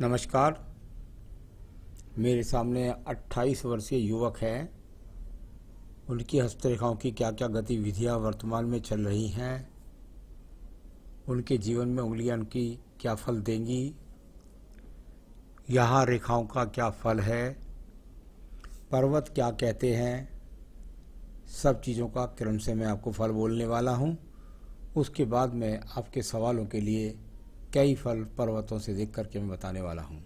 नमस्कार। मेरे सामने 28 वर्षीय युवक हैं। उनकी हस्तरेखाओं की क्या क्या गतिविधियां वर्तमान में चल रही हैं, उनके जीवन में उंगलियां उनकी क्या फल देंगी, यहाँ रेखाओं का क्या फल है, पर्वत क्या कहते हैं, सब चीज़ों का क्रम से मैं आपको फल बोलने वाला हूँ। उसके बाद मैं आपके सवालों के लिए कई फल पर्वतों से देख करके मैं बताने वाला हूँ।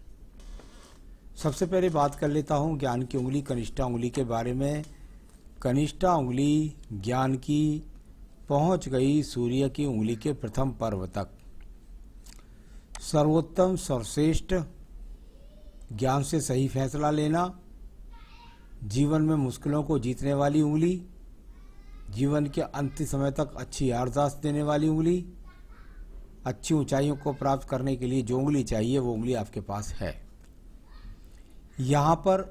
सबसे पहले बात कर लेता हूँ ज्ञान की उंगली कनिष्ठा उंगली के बारे में। कनिष्ठा उंगली ज्ञान की पहुँच गई सूर्य की उंगली के प्रथम पर्व तक। सर्वोत्तम सर्वश्रेष्ठ, ज्ञान से सही फैसला लेना, जीवन में मुश्किलों को जीतने वाली उंगली, जीवन के अंतिम समय तक अच्छी याददाश्त देने वाली उंगली, अच्छी ऊंचाइयों को प्राप्त करने के लिए जो उंगली चाहिए वो उंगली आपके पास है। यहाँ पर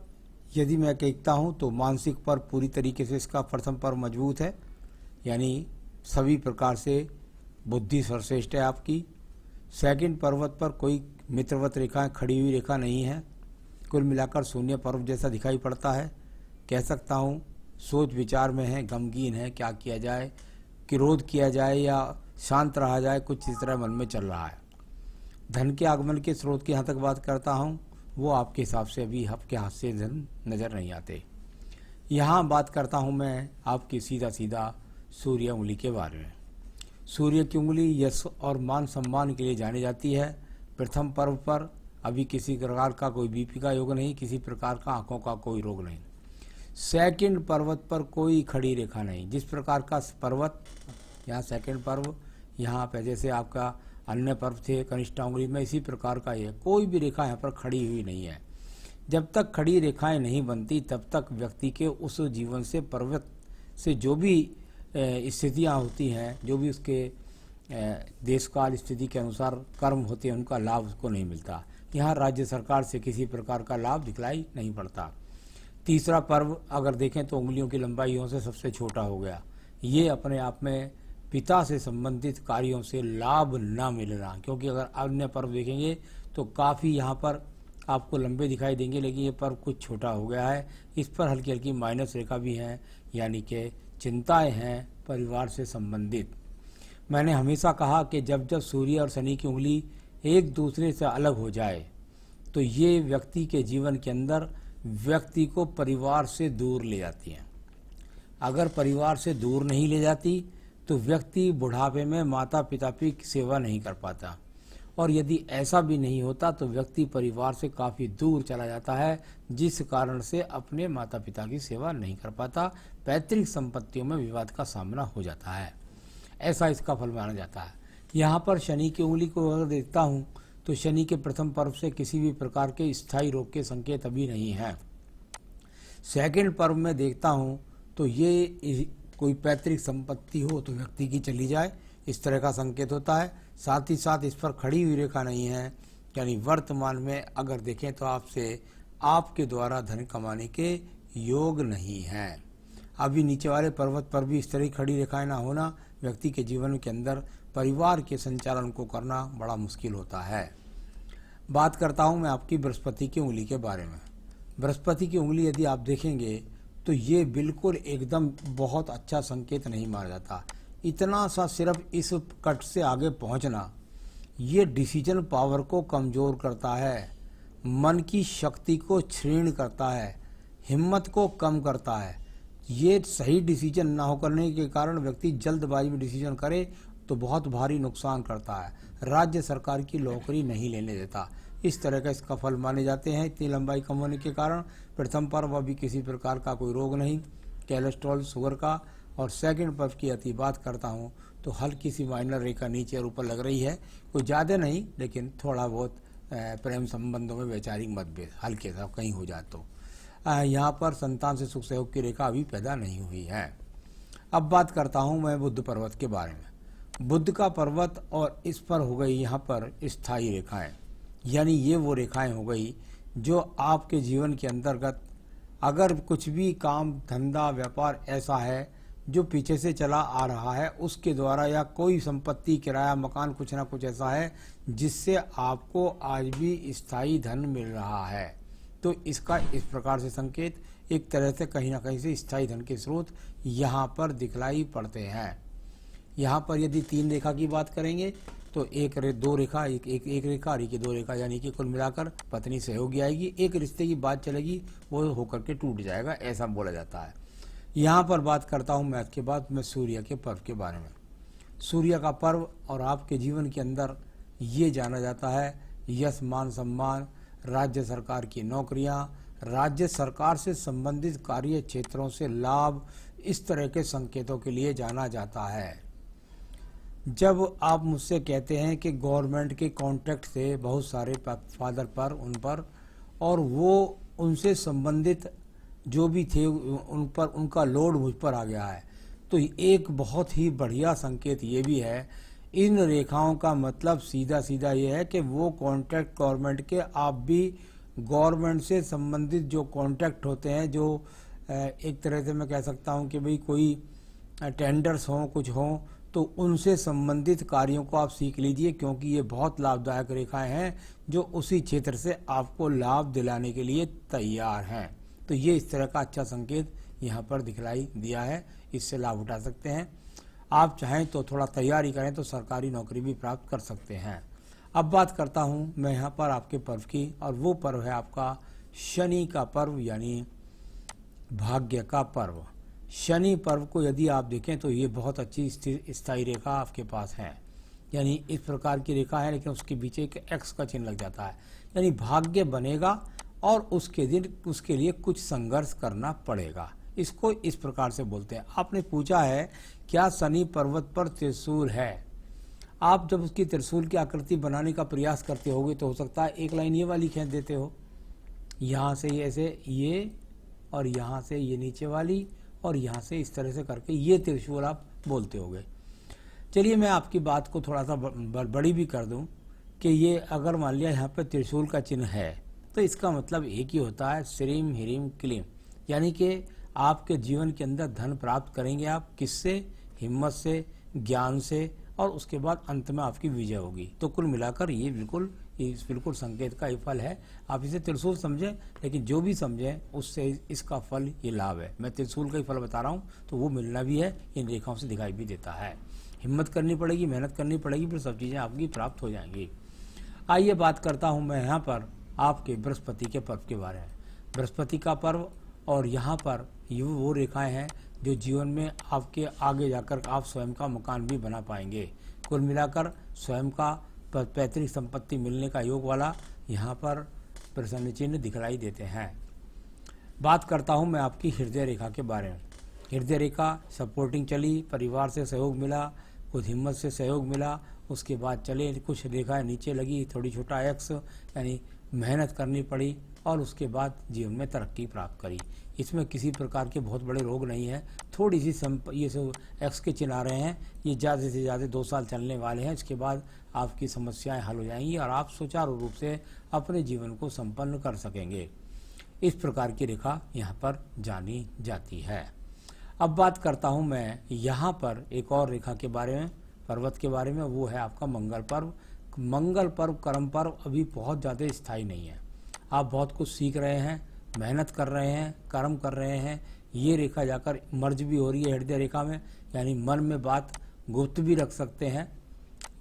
यदि मैं कहता हूँ तो मानसिक पर पूरी तरीके से इसका प्रथम पर मजबूत है, यानी सभी प्रकार से बुद्धि सर्वश्रेष्ठ है आपकी। सेकंड पर्वत पर कोई मित्रवत रेखा खड़ी हुई रेखा नहीं है। कुल मिलाकर शून्य पर्व जैसा दिखाई पड़ता है। कह सकता हूँ सोच विचार में है, गमगीन है, क्या किया जाए, क्रोध किया जाए या शांत रहा जाए, कुछ इस तरह मन में चल रहा है। धन के आगमन के स्रोत की यहाँ तक बात करता हूँ, वो आपके हिसाब से अभी आपके हाथ से धन नज़र नहीं आते। यहाँ बात करता हूँ मैं आपकी सीधा सीधा सूर्य उंगली के बारे में। सूर्य की उंगली यश और मान सम्मान के लिए जानी जाती है। प्रथम पर्व पर अभी किसी प्रकार का कोई बीपी का योग नहीं, किसी प्रकार का आंखों का कोई रोग नहीं। सेकंड पर्वत पर कोई खड़ी रेखा नहीं। जिस प्रकार का पर्वत यहाँ सेकंड पर्व, यहाँ पे जैसे आपका अन्य पर्व थे कनिष्ठा उंगली में, इसी प्रकार का ये कोई भी रेखा यहाँ पर खड़ी हुई नहीं है। जब तक खड़ी रेखाएं नहीं बनती तब तक व्यक्ति के उस जीवन से पर्वत से जो भी स्थितियाँ होती हैं, जो भी उसके देश काल स्थिति के अनुसार कर्म होते हैं, उनका लाभ उसको नहीं मिलता। यहाँ राज्य सरकार से किसी प्रकार का लाभ दिखलाई नहीं पड़ता। तीसरा पर्व अगर देखें तो उंगलियों की लंबाइयों से सबसे छोटा हो गया। ये अपने आप में पिता से संबंधित कार्यों से लाभ न मिलना, क्योंकि अगर अन्य पर्व देखेंगे तो काफ़ी यहाँ पर आपको लंबे दिखाई देंगे, लेकिन ये पर्व कुछ छोटा हो गया है। इस पर हल्की हल्की माइनस रेखा भी हैं, यानी कि चिंताएं हैं परिवार से संबंधित। मैंने हमेशा कहा कि जब जब सूर्य और शनि की उंगली एक दूसरे से अलग हो जाए तो ये व्यक्ति के जीवन के अंदर व्यक्ति को परिवार से दूर ले जाती हैं। अगर परिवार से दूर नहीं ले जाती तो व्यक्ति बुढ़ापे में माता पिता की सेवा नहीं कर पाता, और यदि ऐसा भी नहीं होता तो व्यक्ति परिवार से काफ़ी दूर चला जाता है, जिस कारण से अपने माता पिता की सेवा नहीं कर पाता। पैतृक संपत्तियों में विवाद का सामना हो जाता है, ऐसा इसका फल माना जाता है। यहाँ पर शनि की उंगली को अगर देखता हूँ तो शनि के प्रथम पर्व से किसी भी प्रकार के स्थायी रोग के संकेत अभी नहीं हैं। सेकंड पर्व में देखता हूँ तो ये कोई पैतृक संपत्ति हो तो व्यक्ति की चली जाए, इस तरह का संकेत होता है। साथ ही साथ इस पर खड़ी हुई रेखा नहीं है, यानी वर्तमान में अगर देखें तो आपके द्वारा धन कमाने के योग नहीं हैं। अभी नीचे वाले पर्वत पर भी इस तरह की खड़ी रेखाएं ना होना व्यक्ति के जीवन के अंदर परिवार के संचालन को करना बड़ा मुश्किल होता है। बात करता हूँ मैं आपकी बृहस्पति की उंगली के बारे में। बृहस्पति की उंगली यदि आप देखेंगे तो ये बिल्कुल एकदम बहुत अच्छा संकेत नहीं माना जाता। इतना सा सिर्फ इस कट से आगे पहुंचना ये डिसीजन पावर को कमज़ोर करता है, मन की शक्ति को क्षीण करता है, हिम्मत को कम करता है। ये सही डिसीजन ना हो करने के कारण व्यक्ति जल्दबाजी में डिसीजन करे तो बहुत भारी नुकसान करता है। राज्य सरकार की नौकरी नहीं लेने देता, इस तरह का इसका फल माने जाते हैं। इतनी लंबाई कम होने के कारण प्रथम पर्व अभी किसी प्रकार का कोई रोग नहीं, कोलेस्ट्रॉल शुगर का। और सेकंड पर्व की यदि बात करता हूँ तो हल्की सी माइनर रेखा नीचे और ऊपर लग रही है, कोई ज़्यादा नहीं, लेकिन थोड़ा बहुत प्रेम संबंधों में वैचारिक मतभेद हल्के सा कहीं हो जाए तो यहाँ पर संतान से सुख सहयोग की रेखा अभी पैदा नहीं हुई है। अब बात करता हूँ मैं बुध पर्वत के बारे में। बुध का पर्वत और इस पर हो गई यहाँ पर स्थायी रेखाएं, यानी ये वो रेखाएं हो गई जो आपके जीवन के अंतर्गत अगर कुछ भी काम धंधा व्यापार ऐसा है जो पीछे से चला आ रहा है उसके द्वारा, या कोई संपत्ति, किराया, मकान, कुछ ना कुछ ऐसा है जिससे आपको आज भी स्थायी धन मिल रहा है। तो इसका इस प्रकार से संकेत एक तरह से कहीं ना कहीं से स्थायी धन के स्रोत यहाँ पर दिखलाई पड़ते हैं। यहाँ पर यदि 3 रेखा की बात करेंगे तो एक रेखा और एक 2 रेखा, यानी कि कुल मिलाकर पत्नी सहयोगी आएगी, एक रिश्ते की बात चलेगी, वो होकर के टूट जाएगा, ऐसा बोला जाता है। यहाँ पर बात करता हूँ मैथ के बाद मैं सूर्य के पर्व के बारे में। सूर्य का पर्व और आपके जीवन के अंदर ये जाना जाता है यश, मान, सम्मान, राज्य सरकार की नौकरियां, राज्य सरकार से संबंधित कार्य क्षेत्रों से लाभ, इस तरह के संकेतों के लिए जाना जाता है। जब आप मुझसे कहते हैं कि गवर्नमेंट के कॉन्ट्रैक्ट थे बहुत सारे फादर पर, उन पर, और वो उनसे संबंधित जो भी थे उन पर उनका लोड मुझ पर आ गया है, तो एक बहुत ही बढ़िया संकेत ये भी है। इन रेखाओं का मतलब सीधा सीधा ये है कि वो कॉन्ट्रैक्ट गवर्नमेंट के, आप भी गवर्नमेंट से संबंधित जो कॉन्ट्रैक्ट होते हैं, जो एक तरह से मैं कह सकता हूँ कि भाई कोई टेंडर्स हों, कुछ हों, तो उनसे संबंधित कार्यों को आप सीख लीजिए, क्योंकि ये बहुत लाभदायक रेखाएं हैं जो उसी क्षेत्र से आपको लाभ दिलाने के लिए तैयार हैं। तो ये इस तरह का अच्छा संकेत यहाँ पर दिखलाई दिया है, इससे लाभ उठा सकते हैं। आप चाहें तो थोड़ा तैयारी करें तो सरकारी नौकरी भी प्राप्त कर सकते हैं। अब बात करता हूँ मैं यहाँ पर आपके पर्व की, और वो पर्व है आपका शनि का पर्व, यानी भाग्य का पर्व। शनि पर्व को यदि आप देखें तो ये बहुत अच्छी स्थायी रेखा आपके पास है, यानी इस प्रकार की रेखा है, लेकिन उसके पीछे एक एक्स का चिन्ह लग जाता है, यानी भाग्य बनेगा और उसके लिए कुछ संघर्ष करना पड़ेगा। इसको इस प्रकार से बोलते हैं। आपने पूछा है क्या शनि पर्वत पर त्रिशूल है। आप जब उसकी त्रिशूल की आकृति बनाने का प्रयास करते होगे तो हो सकता है एक लाइन ये वाली खींच देते हो, यहाँ से ये ऐसे, ये, और यहाँ से ये नीचे वाली, और यहाँ से इस तरह से करके ये त्रिशूल आप बोलते होगे। चलिए मैं आपकी बात को थोड़ा सा बड़ी भी कर दूं कि ये अगर मान लिया यहाँ पर त्रिशूल का चिन्ह है तो इसका मतलब एक ही होता है, श्रीम ह्रीम क्लीम, यानी कि आपके जीवन के अंदर धन प्राप्त करेंगे आप, किससे, हिम्मत से, ज्ञान से, और उसके बाद अंत में आपकी विजय होगी। तो कुल मिलाकर ये बिल्कुल संकेत का ही फल है। आप इसे त्रिशूल समझें, लेकिन जो भी समझें उससे इसका फल ये लाभ है। मैं त्रिशूल का ही फल बता रहा हूँ, तो वो मिलना भी है, इन रेखाओं से दिखाई भी देता है। हिम्मत करनी पड़ेगी, मेहनत करनी पड़ेगी, फिर सब चीज़ें आपकी प्राप्त हो जाएंगी। आइए बात करता हूँ मैं यहाँ पर आपके बृहस्पति के पर्व के बारे में। बृहस्पति का पर्व, और यहाँ पर ये वो रेखाएं हैं जो जीवन में आपके आगे जाकर आप स्वयं का मकान भी बना पाएंगे। कुल मिलाकर स्वयं का पैतृक संपत्ति मिलने का योग वाला यहाँ पर प्रसन्न चिन्ह दिखलाई देते हैं। बात करता हूँ मैं आपकी हृदय रेखा के बारे में। हृदय रेखा सपोर्टिंग चली, परिवार से सहयोग मिला, कुछ हिम्मत से सहयोग मिला, उसके बाद चले कुछ रेखाएं नीचे लगी, थोड़ी छोटा एक्स, यानी मेहनत करनी पड़ी, और उसके बाद जीवन में तरक्की प्राप्त करी। इसमें किसी प्रकार के बहुत बड़े रोग नहीं है, थोड़ी सी ये सब एक्स के चिन्ह आ रहे हैं, ये ज़्यादा से ज़्यादा 2 साल चलने वाले हैं। इसके बाद आपकी समस्याएं हल हो जाएंगी और आप सुचारू रूप से अपने जीवन को संपन्न कर सकेंगे। इस प्रकार की रेखा यहाँ पर जानी जाती है। अब बात करता हूँ मैं यहाँ पर एक और रेखा के बारे में, पर्वत के बारे में, वो है आपका मंगल पर्व। मंगल पर्व, कर्म पर्व अभी बहुत ज़्यादा स्थायी नहीं है। आप बहुत कुछ सीख रहे हैं, मेहनत कर रहे हैं, कर्म कर रहे हैं, ये रेखा जाकर मर्ज भी हो रही है हृदय रेखा में, यानी मन में बात गुप्त भी रख सकते हैं।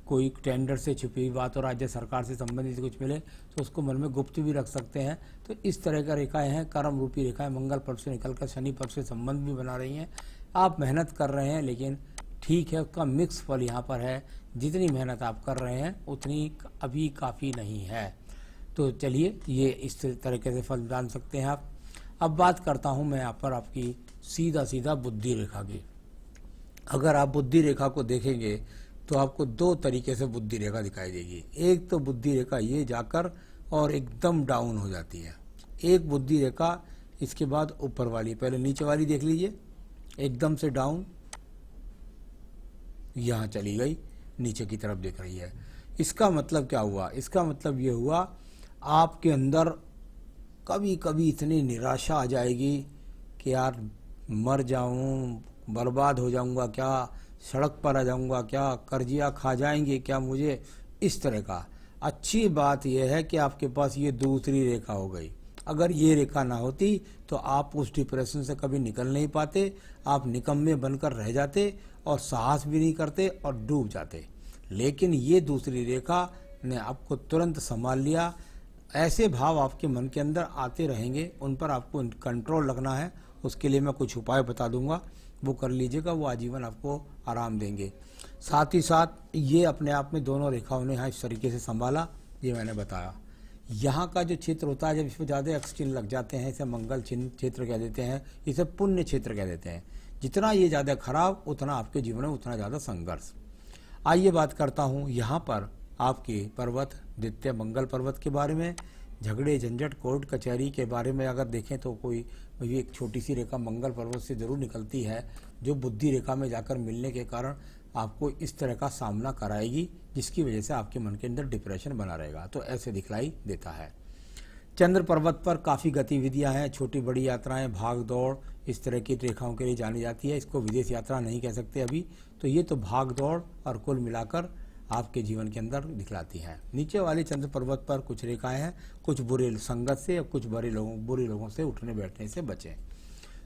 कोई टेंडर से छुपी हुई बात और राज्य सरकार से संबंधित कुछ मिले तो उसको मन में गुप्त भी रख सकते हैं। तो इस तरह का रेखाएं हैं, कर्म रूपी रेखाएं मंगल पर्व से निकलकर शनि पर्व से संबंध भी बना रही हैं। आप मेहनत कर रहे हैं, लेकिन ठीक है, उसका मिक्स फल यहाँ पर है। जितनी मेहनत आप कर रहे हैं उतनी अभी काफ़ी नहीं है। तो चलिए ये इस तरीके से फल जान सकते हैं आप। अब बात करता हूँ मैं यहाँ पर आपकी सीधा बुद्धि रेखा की। अगर आप बुद्धि रेखा को देखेंगे तो आपको 2 तरीके से बुद्धि रेखा दिखाई देगी। एक तो बुद्धि रेखा ये जाकर और एकदम डाउन हो जाती है, एक बुद्धि रेखा इसके बाद ऊपर वाली, पहले नीचे वाली देख लीजिए, एकदम से डाउन यहाँ चली गई, नीचे की तरफ देख रही है। इसका मतलब क्या हुआ? इसका मतलब ये हुआ आपके अंदर कभी कभी इतनी निराशा आ जाएगी कि यार मर जाऊं, बर्बाद हो जाऊंगा क्या, सड़क पर आ जाऊंगा क्या, कर्जिया खा जाएंगे क्या मुझे, इस तरह का। अच्छी बात यह है कि आपके पास ये दूसरी रेखा हो गई। अगर ये रेखा ना होती तो आप उस डिप्रेशन से कभी निकल नहीं पाते, आप निकम्मे बनकर रह जाते और साहस भी नहीं करते और डूब जाते। लेकिन ये दूसरी रेखा ने आपको तुरंत संभाल लिया। ऐसे भाव आपके मन के अंदर आते रहेंगे, उन पर आपको कंट्रोल रखना है। उसके लिए मैं कुछ उपाय बता दूंगा, वो कर लीजिएगा, वो आजीवन आपको आराम देंगे। साथ ही साथ ये अपने आप में दोनों रेखाओं ने यहाँ इस तरीके से संभाला, ये मैंने बताया। यहाँ का जो क्षेत्र होता है, जब इसमें ज़्यादा एक्स चिन्ह लग जाते हैं, इसे मंगल चिन्ह क्षेत्र कह देते हैं, इसे पुण्य क्षेत्र कह देते हैं। जितना ये ज़्यादा खराब, उतना आपके जीवन में उतना ज़्यादा संघर्ष। आइए बात करता हूँ यहाँ पर आपके पर्वत द्वितीय मंगल पर्वत के बारे में। झगड़े झंझट कोर्ट कचहरी के बारे में अगर देखें तो कोई एक छोटी सी रेखा मंगल पर्वत से जरूर निकलती है, जो बुद्धि रेखा में जाकर मिलने के कारण आपको इस तरह का सामना कराएगी, जिसकी वजह से आपके मन के अंदर डिप्रेशन बना रहेगा। तो ऐसे दिखलाई देता है। चंद्र पर्वत पर काफ़ी गतिविधियां हैं, छोटी बड़ी यात्राएं, भाग दौड़, इस तरह की रेखाओं के लिए जानी जाती है। इसको विदेश यात्रा नहीं कह सकते अभी, तो ये तो भाग दौड़ और कुल मिलाकर आपके जीवन के अंदर दिखलाती हैं। नीचे वाले चंद्र पर्वत पर कुछ रेखाएं हैं, कुछ बुरे संगत से और कुछ बुरे लोगों से उठने बैठने से बचें।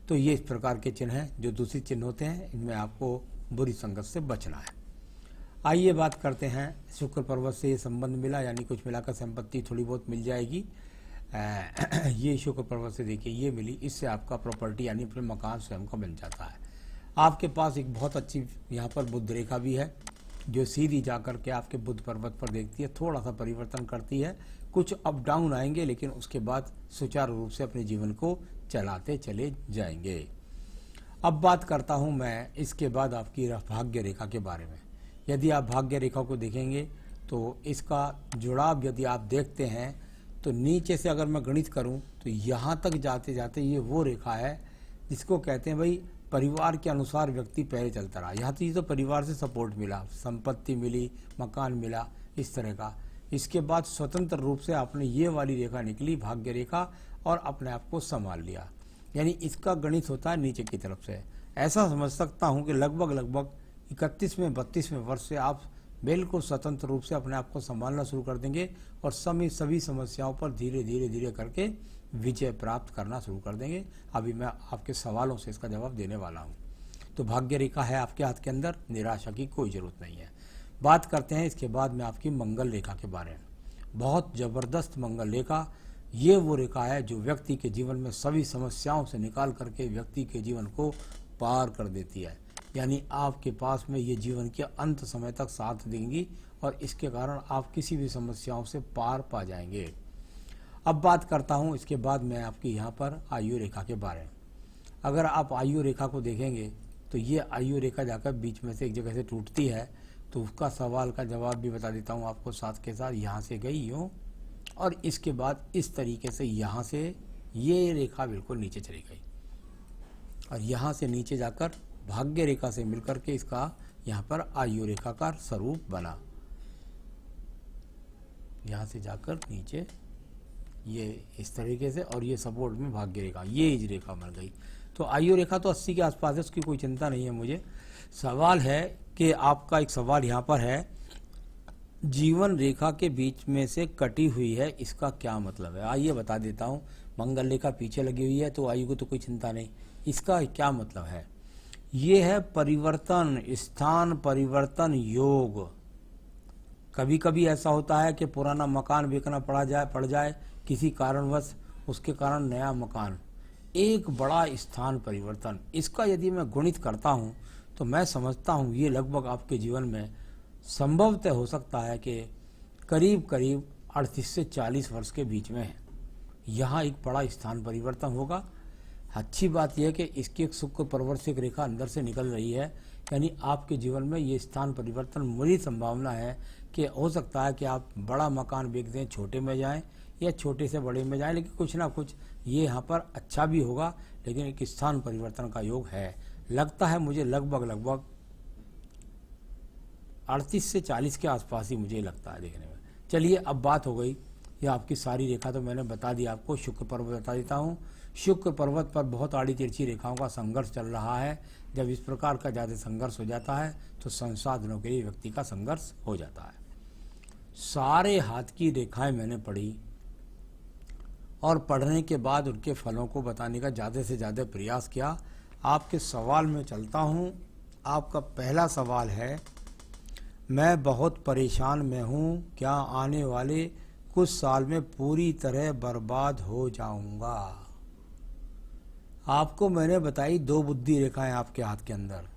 तो ये इस प्रकार के चिन्ह हैं। जो दूसरे चिन्ह होते हैं, इनमें आपको बुरी संगत से बचना है। आइए बात करते हैं, शुक्र पर्वत से ये संबंध मिला, यानी कुछ मिलाकर संपत्ति थोड़ी बहुत मिल जाएगी। ये शुक्र पर्वत से देखिए ये मिली, इससे आपका प्रॉपर्टी यानी फिर मकान स्वयं का बन जाता है। आपके पास एक बहुत अच्छी यहाँ पर बुध रेखा भी है, जो सीधी जाकर के आपके बुध पर्वत पर देखती है, थोड़ा सा परिवर्तन करती है, कुछ अप डाउन आएंगे, लेकिन उसके बाद सुचारू रूप से अपने जीवन को चलाते चले जाएंगे। अब बात करता हूँ मैं इसके बाद आपकी भाग्य रेखा के बारे में। यदि आप भाग्य रेखा को देखेंगे तो इसका जुड़ाव यदि आप देखते हैं तो नीचे से अगर मैं गणित करूं तो यहाँ तक जाते जाते ये वो रेखा है जिसको कहते हैं भाई परिवार के अनुसार व्यक्ति पहले चलता रहा। यहाँ तो परिवार से सपोर्ट मिला, संपत्ति मिली, मकान मिला, इस तरह का। इसके बाद स्वतंत्र रूप से आपने ये वाली रेखा निकली भाग्य रेखा और अपने आप को संभाल लिया, यानी इसका गणित होता है नीचे की तरफ से। ऐसा समझ सकता हूँ कि लगभग 31वें 32वें वर्ष से आप बिल्कुल स्वतंत्र रूप से अपने आप को संभालना शुरू कर देंगे और सभी समस्याओं पर धीरे धीरे करके विजय प्राप्त करना शुरू कर देंगे। अभी मैं आपके सवालों से इसका जवाब देने वाला हूँ। तो भाग्य रेखा है आपके हाथ के अंदर, निराशा की कोई ज़रूरत नहीं है। बात करते हैं इसके बाद में आपकी मंगल रेखा के बारे में। बहुत ज़बरदस्त मंगल रेखा, ये वो रेखा है जो व्यक्ति के जीवन में सभी समस्याओं से निकाल करके व्यक्ति के जीवन को पार कर देती है। यानी आपके पास में ये जीवन के अंत समय तक साथ देंगी और इसके कारण आप किसी भी समस्याओं से पार पा जाएंगे। अब बात करता हूँ इसके बाद मैं आपकी यहाँ पर आयु रेखा के बारे में। अगर आप आयु रेखा को देखेंगे तो ये आयु रेखा जाकर बीच में से एक जगह से टूटती है, तो उसका सवाल का जवाब भी बता देता हूँ आपको साथ के साथ। यहाँ से गई यूँ और इसके बाद इस तरीके से यहाँ से ये रेखा बिल्कुल नीचे चली गई और यहाँ से नीचे जाकर भाग्य रेखा से मिलकर के इसका यहाँ पर आयु रेखा का स्वरूप बना। यहाँ से जाकर नीचे ये इस तरीके से और ये सपोर्ट में भाग्य रेखा, ये इस रेखा बन गई। तो आयु रेखा तो 80 के आसपास है, उसकी कोई चिंता नहीं है मुझे। सवाल है कि आपका एक सवाल यहाँ पर है, जीवन रेखा के बीच में से कटी हुई है, इसका क्या मतलब है? आइए बता देता हूँ। मंगल रेखा पीछे लगी हुई है तो आयु को तो कोई चिंता नहीं, इसका क्या मतलब है? ये है परिवर्तन, स्थान परिवर्तन योग। कभी कभी ऐसा होता है कि पुराना मकान बेचना पड़ जाए किसी कारणवश, उसके कारण नया मकान, एक बड़ा स्थान परिवर्तन। इसका यदि मैं गुणित करता हूँ तो मैं समझता हूँ ये लगभग आपके जीवन में संभवतः हो सकता है कि करीब 38 से 40 वर्ष के बीच में है। यहाँ एक बड़ा स्थान परिवर्तन होगा। अच्छी बात यह है कि इसकी एक शुक्र पर्वत से एक रेखा अंदर से निकल रही है, यानी आपके जीवन में ये स्थान परिवर्तन बड़ी संभावना है कि हो सकता है कि आप बड़ा मकान बेच दें, छोटे में जाएं या छोटे से बड़े में जाएं, लेकिन कुछ ना कुछ ये यहाँ पर अच्छा भी होगा। लेकिन एक स्थान परिवर्तन का योग है, लगता है मुझे लगभग 38 से 40 के आसपास ही मुझे लगता है देखने में। चलिए अब बात हो गई या आपकी सारी रेखा तो मैंने बता दी आपको। शुक्र पर्वत बता देता हूँ। शुक्र पर्वत पर बहुत आड़ी तिरछी रेखाओं का संघर्ष चल रहा है। जब इस प्रकार का ज़्यादा संघर्ष हो जाता है तो संसाधनों के लिए व्यक्ति का संघर्ष हो जाता है। सारे हाथ की रेखाएं मैंने पढ़ी और पढ़ने के बाद उनके फलों को बताने का ज़्यादा से ज़्यादा प्रयास किया। आपके सवाल में चलता हूँ। आपका पहला सवाल है, मैं बहुत परेशान में हूँ, क्या आने वाले कुछ साल में पूरी तरह बर्बाद हो जाऊंगा? आपको मैंने बताई 2 बुद्धि रेखाएं आपके हाथ के अंदर।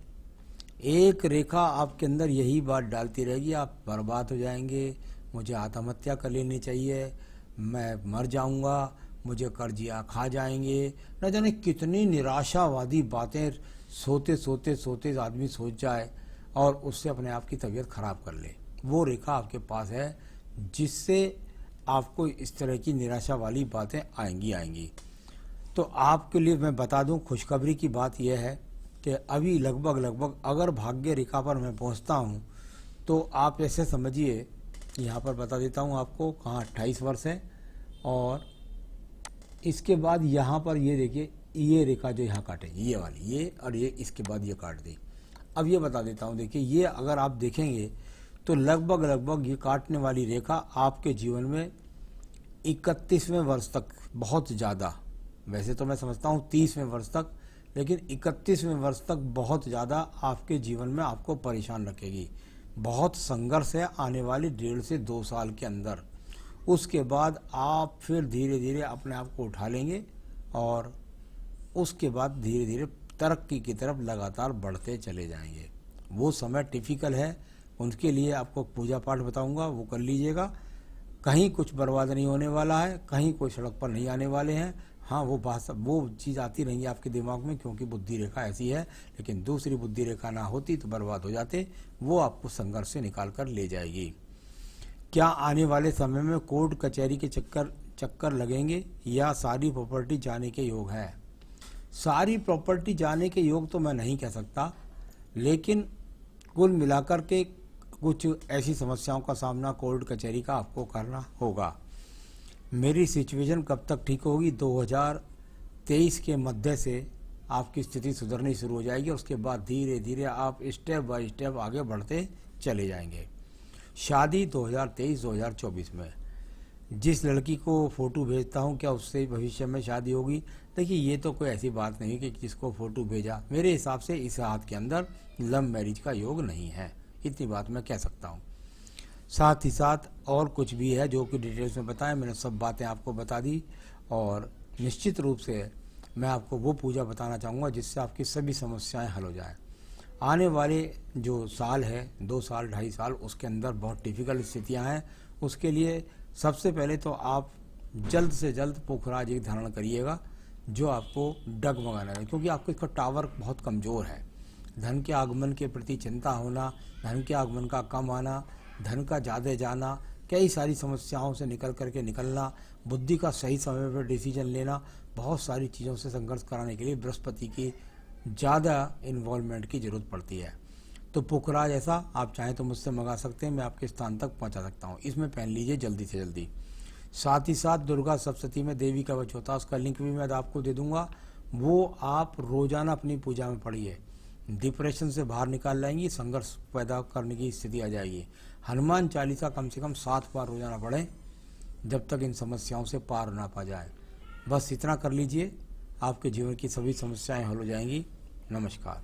एक रेखा आपके अंदर यही बात डालती रहेगी, आप बर्बाद हो जाएंगे, मुझे आत्महत्या कर लेनी चाहिए, मैं मर जाऊंगा, मुझे कर्जिया खा जाएंगे, न जाने कितनी निराशावादी बातें सोते सोते सोते आदमी सोच जाए और उससे अपने आप की तबीयत खराब कर ले। वो रेखा आपके पास है जिससे आपको इस तरह की निराशा वाली बातें आएंगी। तो आपके लिए मैं बता दूं, खुशखबरी की बात यह है कि अभी लगभग अगर भाग्य रेखा पर मैं पहुंचता हूं तो आप ऐसे समझिए, यहाँ पर बता देता हूं आपको कहाँ 28 वर्ष है, और इसके बाद यहाँ पर ये देखिए, ये रेखा जो यहाँ काटेगी, ये वाली, ये और ये, इसके बाद ये काट दी। अब ये बता देता हूँ, देखिए ये अगर आप देखेंगे तो लगभग ये काटने वाली रेखा आपके जीवन में 31वें वर्ष तक, बहुत ज़्यादा, वैसे तो मैं समझता हूँ 30वें वर्ष तक, लेकिन 31वें वर्ष तक बहुत ज़्यादा आपके जीवन में आपको परेशान रखेगी। बहुत संघर्ष है आने वाले 1.5 से 2 साल के अंदर। उसके बाद आप फिर धीरे धीरे अपने आप को उठा लेंगे और उसके बाद धीरे धीरे तरक्की की तरफ लगातार बढ़ते चले जाएंगे। वो समय टिपिकल है, उनके लिए आपको पूजा पाठ बताऊंगा, वो कर लीजिएगा। कहीं कुछ बर्बाद नहीं होने वाला है, कहीं कोई सड़क पर नहीं आने वाले हैं। हाँ, वो चीज़ आती रहेंगी आपके दिमाग में, क्योंकि बुद्धि रेखा ऐसी है, लेकिन दूसरी बुद्धि रेखा ना होती तो बर्बाद हो जाते। वो आपको संघर्ष से निकाल कर ले जाएगी। क्या आने वाले समय में कोर्ट कचहरी के चक्कर लगेंगे या सारी प्रॉपर्टी जाने के योग है? सारी प्रॉपर्टी जाने के योग तो मैं नहीं कह सकता, लेकिन कुल मिलाकर के कुछ ऐसी समस्याओं का सामना कोर्ट कचहरी का आपको करना होगा। मेरी सिचुएशन कब तक ठीक होगी? 2023 के मध्य से आपकी स्थिति सुधरनी शुरू हो जाएगी। उसके बाद धीरे धीरे आप स्टेप बाय स्टेप आगे बढ़ते चले जाएंगे। शादी 2023-2024 में। जिस लड़की को फ़ोटो भेजता हूँ, क्या उससे भविष्य में शादी होगी? देखिए, ये तो कोई ऐसी बात नहीं कि जिसको फ़ोटो भेजा, मेरे हिसाब से इस हाथ के अंदर लव मैरिज का योग नहीं है, इतनी बात मैं कह सकता हूँ। साथ ही साथ और कुछ भी है जो कि डिटेल्स में बताया, मैंने सब बातें आपको बता दी। और निश्चित रूप से मैं आपको वो पूजा बताना चाहूँगा जिससे आपकी सभी समस्याएं हल हो जाए। आने वाले जो साल है, 2 साल 2.5 साल, उसके अंदर बहुत डिफ़िकल्ट स्थितियाँ हैं। उसके लिए सबसे पहले तो आप जल्द से जल्द पोखराज एक धारण करिएगा जो आपको डगमगाना है, क्योंकि आपका इसका टावर बहुत कमज़ोर है। धन के आगमन के प्रति चिंता होना, धन के आगमन का कम आना, धन का ज़्यादा जाना, कई सारी समस्याओं से निकलना, बुद्धि का सही समय पर डिसीजन लेना, बहुत सारी चीज़ों से संघर्ष कराने के लिए बृहस्पति की ज़्यादा इन्वॉल्वमेंट की ज़रूरत पड़ती है। तो पोखराज ऐसा आप चाहें तो मुझसे मंगा सकते हैं, मैं आपके स्थान तक पहुंचा सकता हूं। इसमें पहन लीजिए जल्दी से जल्दी। साथ ही साथ दुर्गा सप्तशती में देवी का कवच होता है, उसका लिंक भी मैं आपको दे दूंगा। वो आप रोजाना अपनी पूजा में पढ़िए, डिप्रेशन से बाहर निकाल लाएंगी, संघर्ष पैदा करने की स्थिति आ जाएगी। हनुमान चालीसा कम से कम 7 बार रोजाना पढ़ें जब तक इन समस्याओं से पार ना पा जाए। बस इतना कर लीजिए, आपके जीवन की सभी समस्याएं हल हो जाएंगी। नमस्कार।